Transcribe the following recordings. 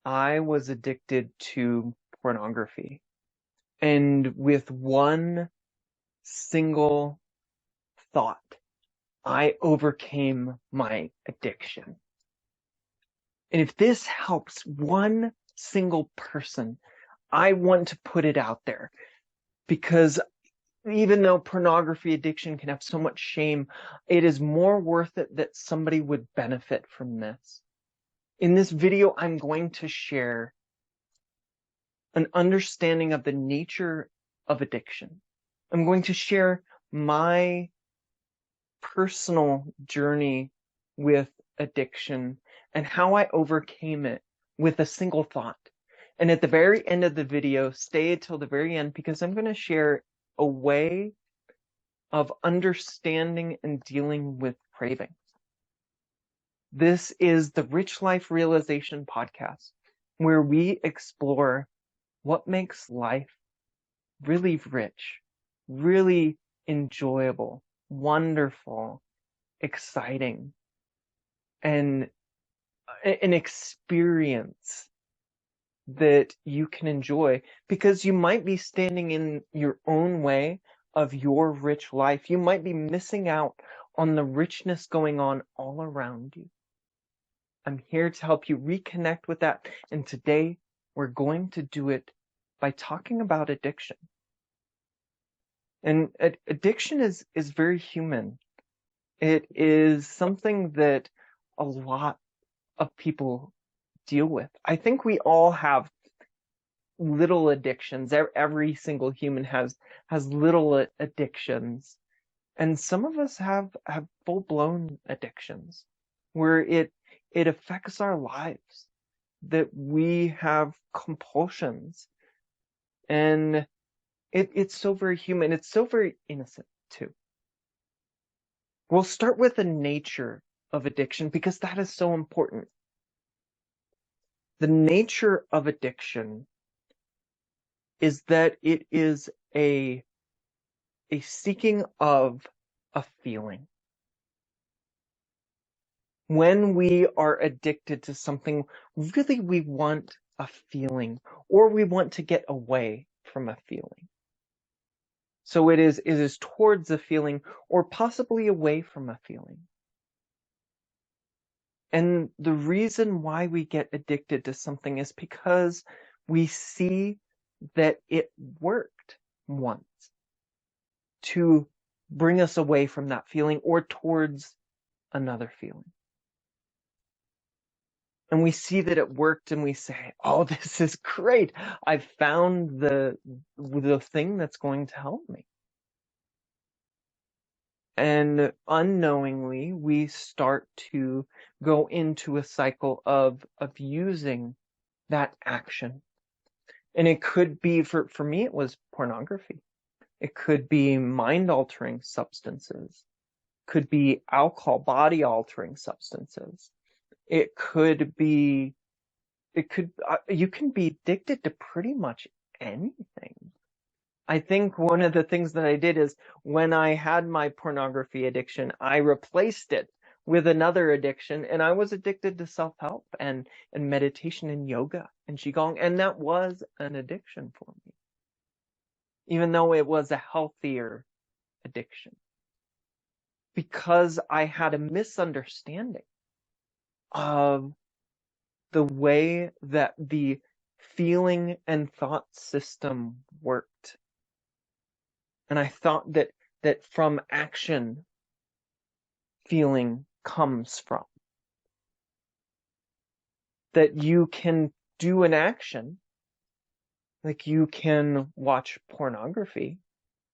I was addicted to pornography. And with one single thought, I overcame my addiction. And if this helps one single person, I want to put it out there because even though pornography addiction can have so much shame, it is more worth it that somebody would benefit from this. In this video, I'm going to share an understanding of the nature of addiction. I'm going to share my personal journey with addiction and how I overcame it with a single thought. And at the very end of the video, stay until the very end because I'm going to share a way of understanding and dealing with cravings. This is the Rich Life Realization Podcast, where we explore what makes life really rich, really enjoyable, wonderful, exciting, and an experience that you can enjoy because you might be standing in your own way of your rich life. You might be missing out on the richness going on all around you. I'm here to help you reconnect with that. And today we're going to do it by talking about addiction. And addiction is very human. It is something that a lot of people deal with. I think we all have little addictions. Every single human has little addictions. And some of us have full-blown addictions where it affects our lives, that we have compulsions. And it's so very human. It's so very innocent too. We'll start with the nature of addiction because that is so important. The nature of addiction is that it is a seeking of a feeling. When we are addicted to something, really we want a feeling, or we want to get away from a feeling. So it is towards a feeling or possibly away from a feeling. And the reason why we get addicted to something is because we see that it worked once to bring us away from that feeling or towards another feeling. And we see that it worked and we say, oh, this is great. I've found the thing that's going to help me. And unknowingly, we start to go into a cycle of using that action. And it could be, for me, it was pornography. It could be mind-altering substances. Could be alcohol, body-altering substances. It could be, you can be addicted to pretty much anything. I think one of the things that I did is when I had my pornography addiction, I replaced it with another addiction, and I was addicted to self-help and meditation and yoga and qigong, and that was an addiction for me, even though it was a healthier addiction, because I had a misunderstanding of the way that the feeling and thought system worked. And I thought that from action, feeling comes from. That you can do an action, like you can watch pornography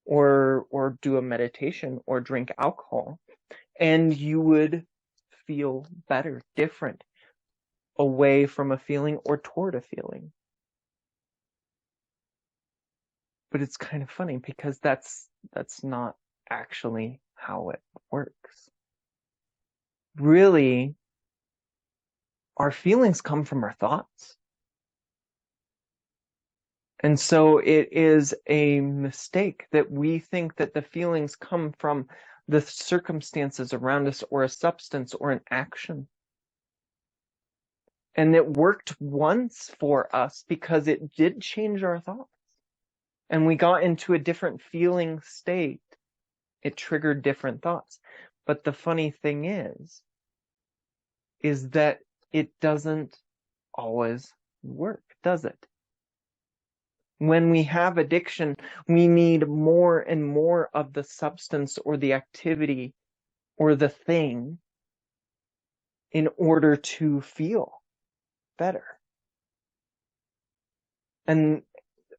or do a meditation or drink alcohol, and you would feel better, different, away from a feeling or toward a feeling. But it's kind of funny because that's not actually how it works. Really, our feelings come from our thoughts. And so it is a mistake that we think that the feelings come from the circumstances around us or a substance or an action. And it worked once for us because it did change our thoughts. And we got into a different feeling state. It triggered different thoughts. But the funny thing is that it doesn't always work, does it? When we have addiction, we need more and more of the substance or the activity or the thing in order to feel better. And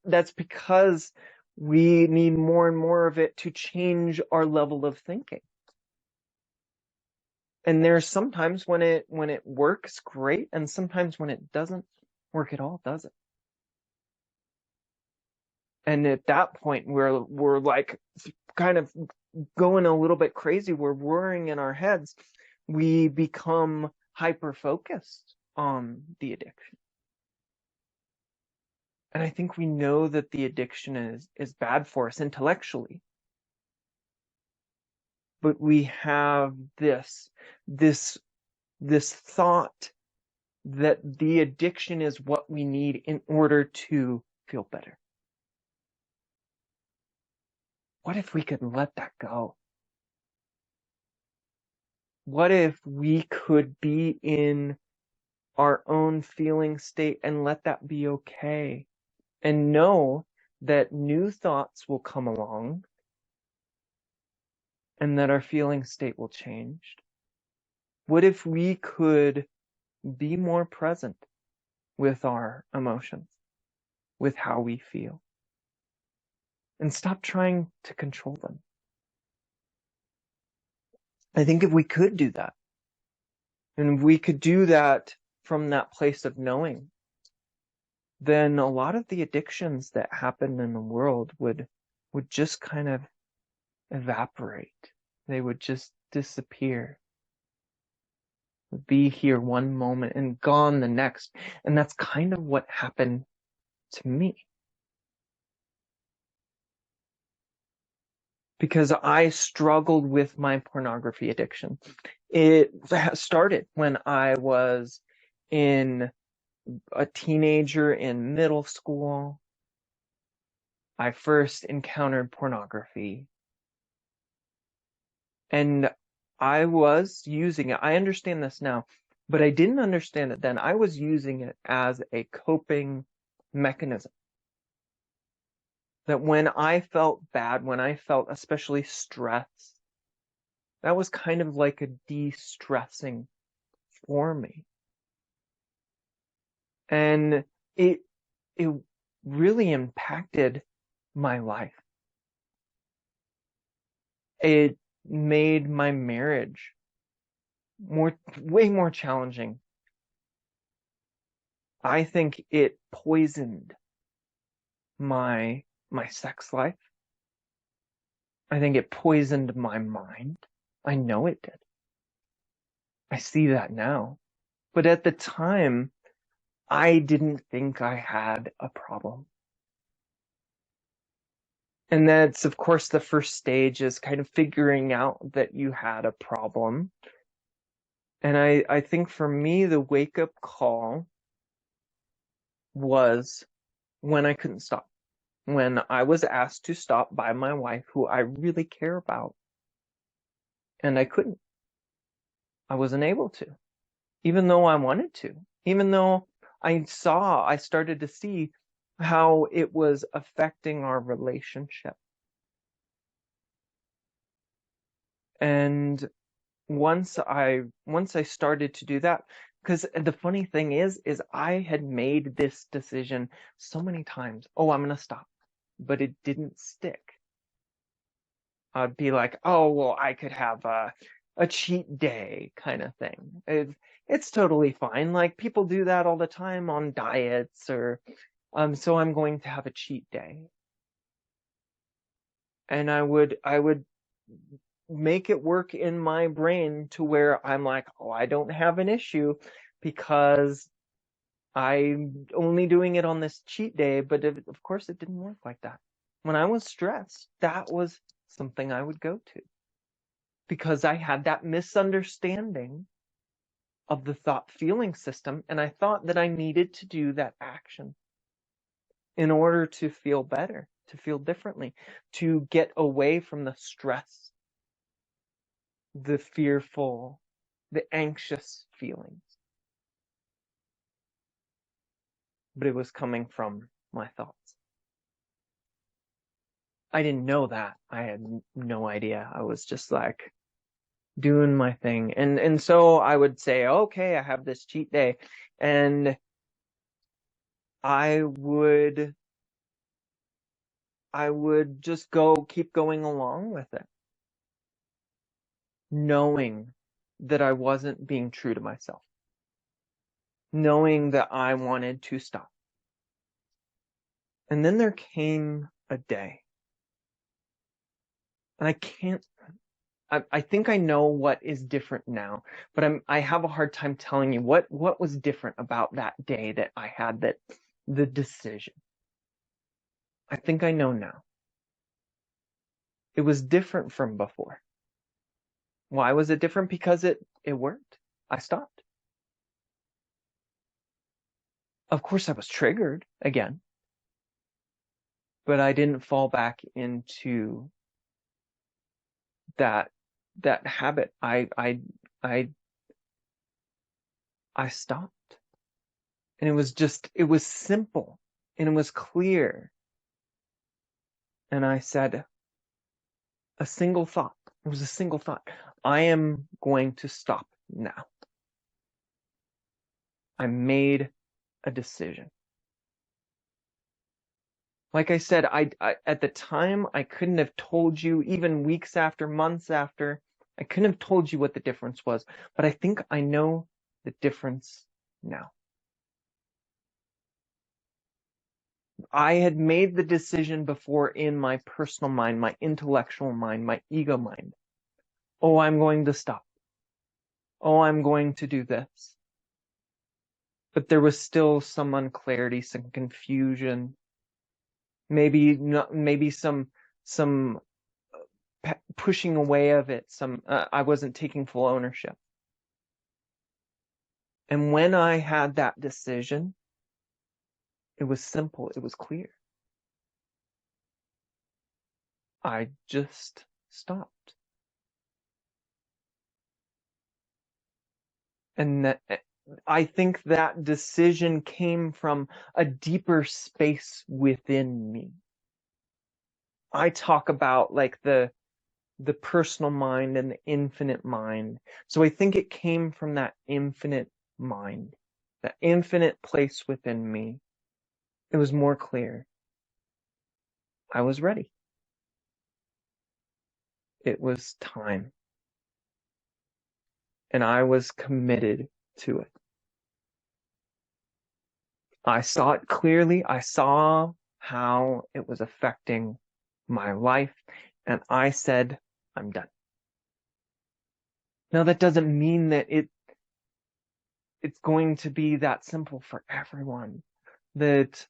that's because we need more and more of it to change our level of thinking. And there's sometimes when it works great, and sometimes when it doesn't work at all, does it? And at that point, we're like kind of going a little bit crazy. We're worrying in our heads. We become hyper-focused on the addiction. And I think we know that the addiction is bad for us intellectually. But we have this thought that the addiction is what we need in order to feel better. What if we could let that go? What if we could be in our own feeling state and let that be okay? And know that new thoughts will come along and that our feeling state will change. What if we could be more present with our emotions, with how we feel, and stop trying to control them? I think if we could do that, and if we could do that from that place of knowing, then a lot of the addictions that happen in the world would just kind of evaporate. They would just disappear. Be here one moment and gone the next. And that's kind of what happened to me. Because I struggled with my pornography addiction. It started when I was a teenager in middle school. I first encountered pornography. And I was using it. I understand this now, but I didn't understand it then. I was using it as a coping mechanism. That when I felt bad, when I felt especially stressed, that was kind of like a de-stressing for me. And it really impacted my life. It made my marriage way more challenging. I think it poisoned my sex life. I think it poisoned my mind. I know it did. I see that now. But at the time, I didn't think I had a problem. And that's, of course, the first stage is kind of figuring out that you had a problem. And I think for me, the wake-up call was when I couldn't stop. When I was asked to stop by my wife, who I really care about. And I couldn't. I wasn't able to. Even though I wanted to. Even though I started to see how it was affecting our relationship. And once I started to do that, because the funny thing is I had made this decision so many times. Oh, I'm gonna stop, but it didn't stick. I'd be like, oh, well, I could have a cheat day kind of thing. It's totally fine. Like people do that all the time on diets or, so I'm going to have a cheat day. And I would make it work in my brain to where I'm like, oh, I don't have an issue because I'm only doing it on this cheat day. But of course, it didn't work like that. When I was stressed, that was something I would go to because I had that misunderstanding of the thought feeling system, and I thought that I needed to do that action in order to feel better, to feel differently, to get away from the stress, the fearful, the anxious feelings. But it was coming from my thoughts. I didn't know that. I had no idea. I was just like doing my thing. And so I would say, okay, I have this cheat day. And I would just keep going along with it, knowing that I wasn't being true to myself, knowing that I wanted to stop. And then there came a day, and I think I know what is different now, but I have a hard time telling you what was different about that day that I had the decision. I think I know now. It was different from before. Why was it different? Because it worked. I stopped. Of course I was triggered again, but I didn't fall back into that habit. I stopped. And it was simple and it was clear. And I said a single thought. It was a single thought. I am going to stop now. I made a decision. Like I said, I at the time, I couldn't have told you, even weeks after, months after, I couldn't have told you what the difference was. But I think I know the difference now. I had made the decision before in my personal mind, my intellectual mind, my ego mind. Oh, I'm going to stop. Oh, I'm going to do this. But there was still some unclarity, some confusion, maybe some pushing away of it. I wasn't taking full ownership. And when I had that decision, it was simple. It was clear. I just stopped. And I think that decision came from a deeper space within me. I talk about like the personal mind and the infinite mind. So I think it came from that infinite mind, that infinite place within me. It was more clear. I was ready. It was time. And I was committed to it. I saw it clearly. I saw how it was affecting my life. And I said, I'm done. Now, that doesn't mean that it's going to be that simple for everyone, that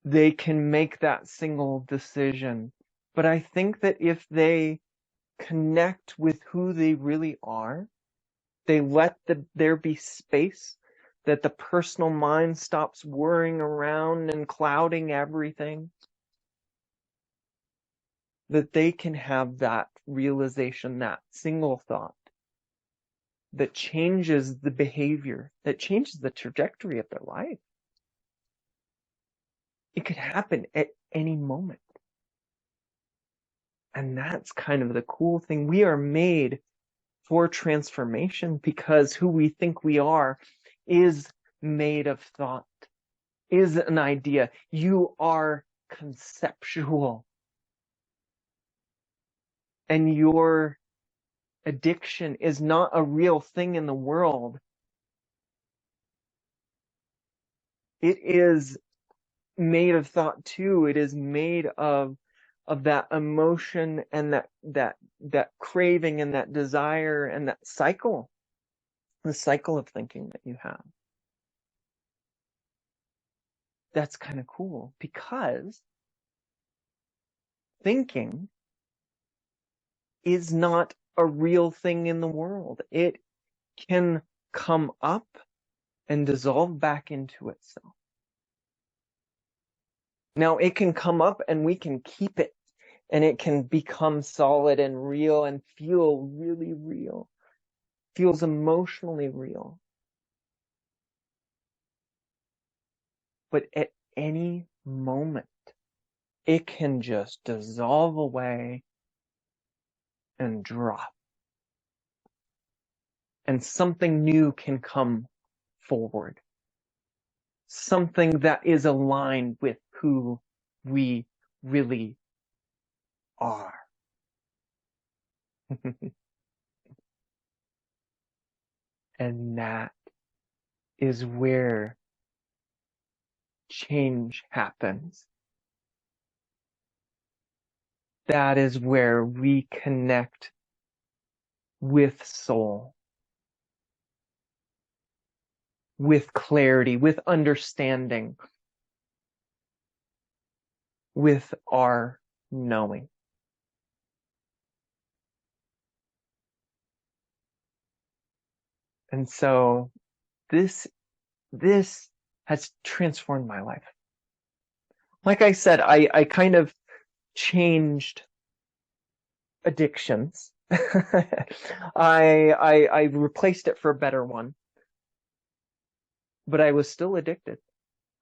they can make that single decision. But I think that if they connect with who they really are, they let there be space, that the personal mind stops worrying around and clouding everything, that they can have that realization, that single thought that changes the behavior, that changes the trajectory of their life. It could happen at any moment. And that's kind of the cool thing. We are made for transformation because who we think we are is made of thought, is an idea. You are conceptual. And your addiction is not a real thing in the world. It is made of thought too. It is made of that emotion and that craving and that desire and that cycle, the cycle of thinking that you have. That's kind of cool because thinking is not a real thing in the world. It can come up and dissolve back into itself. Now it can come up and we can keep it, and it can become solid and real and feel really real, feels emotionally real. But at any moment, it can just dissolve away and drop. And something new can come forward. Something that is aligned with who we really are. And that is where change happens. That is where we connect with soul, with clarity, with understanding, with our knowing. And so this has transformed my life. Like I said, I kind of changed addictions. I replaced it for a better one, but I was still addicted.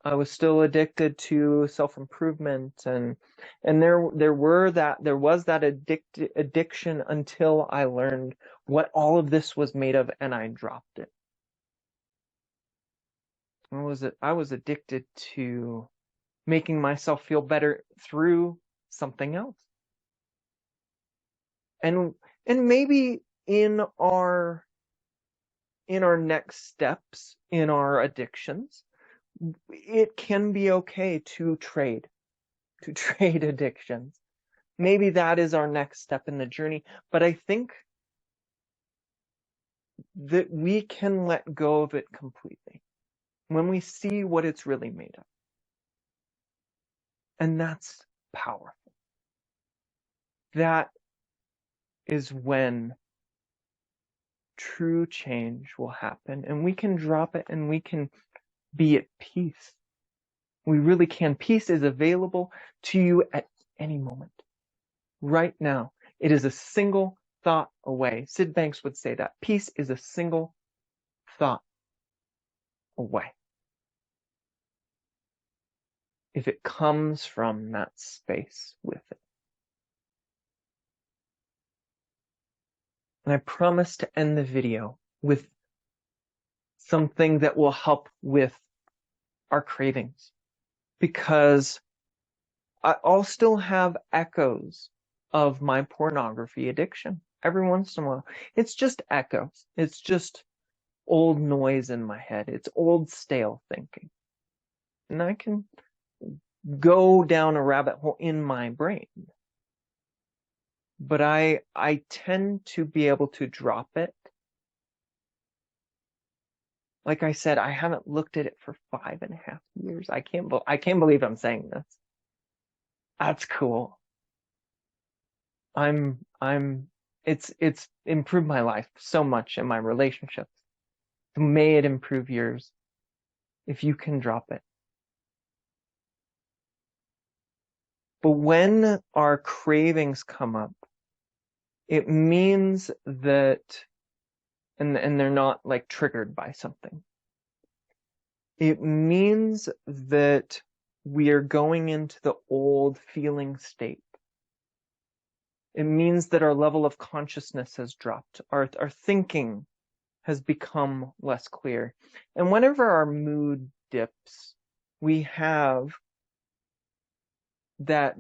I was still addicted to self-improvement, and there was that addiction until I learned what all of this was made of, and I dropped it. I was addicted to making myself feel better through something else. And maybe in our next steps in our addictions, it can be okay to trade addictions. Maybe that is our next step in the journey, but I think that we can let go of it completely when we see what it's really made of. And that's powerful. That is when true change will happen, and we can drop it and we can be at peace. We really can. Peace is available to you at any moment. Right now, it is a single thought away. Sid Banks would say that. Peace is a single thought away. If it comes from that space with it. And I promise to end the video with something that will help with our cravings, because I'll still have echoes of my pornography addiction every once in a while. It's just echoes. It's just old noise in my head. It's old stale thinking. And I can go down a rabbit hole in my brain. But I tend to be able to drop it. Like I said, I haven't looked at it for 5.5 years. I can't believe I'm saying this. That's cool. It's improved my life so much in my relationships. May it improve yours if you can drop it. But when our cravings come up, it means that, and they're not like triggered by something. It means that we are going into the old feeling state. It means that our level of consciousness has dropped. Our thinking has become less clear. And whenever our mood dips, we have that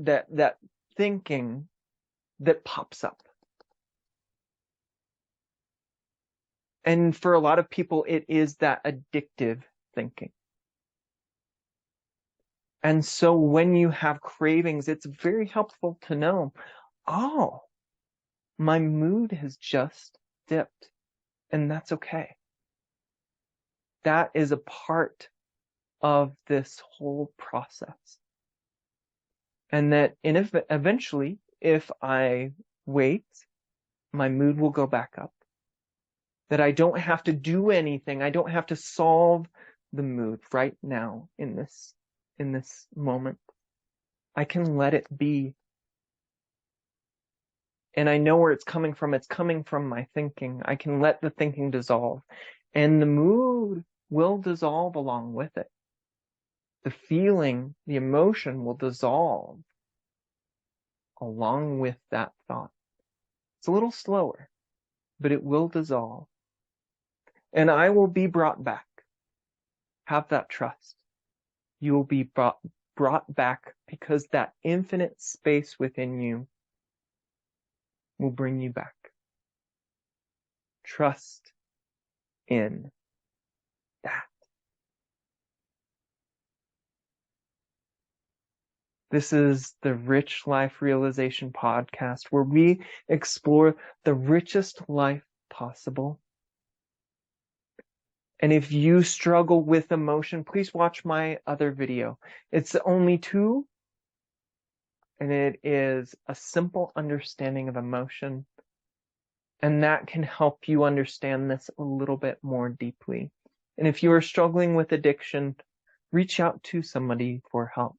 thinking that pops up. And for a lot of people, it is that addictive thinking. And so when you have cravings, it's very helpful to know, oh, my mood has just dipped, and that's okay. That is a part of this whole process. And that eventually, if I wait, my mood will go back up. that I don't have to do anything. I don't have to solve the mood right now in this moment. I can let it be. And I know where it's coming from. It's coming from my thinking. I can let the thinking dissolve. And the mood will dissolve along with it. The feeling, the emotion will dissolve along with that thought. It's a little slower, but it will dissolve. And I will be brought back. Have that trust. You will be brought back because that infinite space within you will bring you back. Trust in that. This is the Rich Life Realization Podcast, where we explore the richest life possible. And if you struggle with emotion, please watch my other video. It's only 2, and it is a simple understanding of emotion. And that can help you understand this a little bit more deeply. And if you are struggling with addiction, reach out to somebody for help.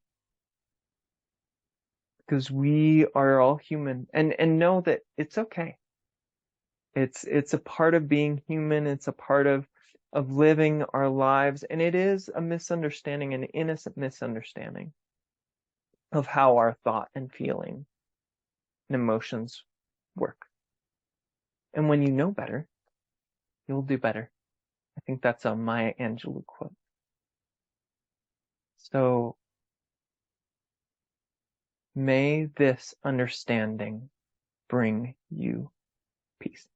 Because we are all human, and know that it's okay. It's a part of being human. It's a part of living our lives, and it is a misunderstanding, an innocent misunderstanding of how our thought and feeling and emotions work. And when you know better, you'll do better. I think that's a Maya Angelou quote. So may this understanding bring you peace.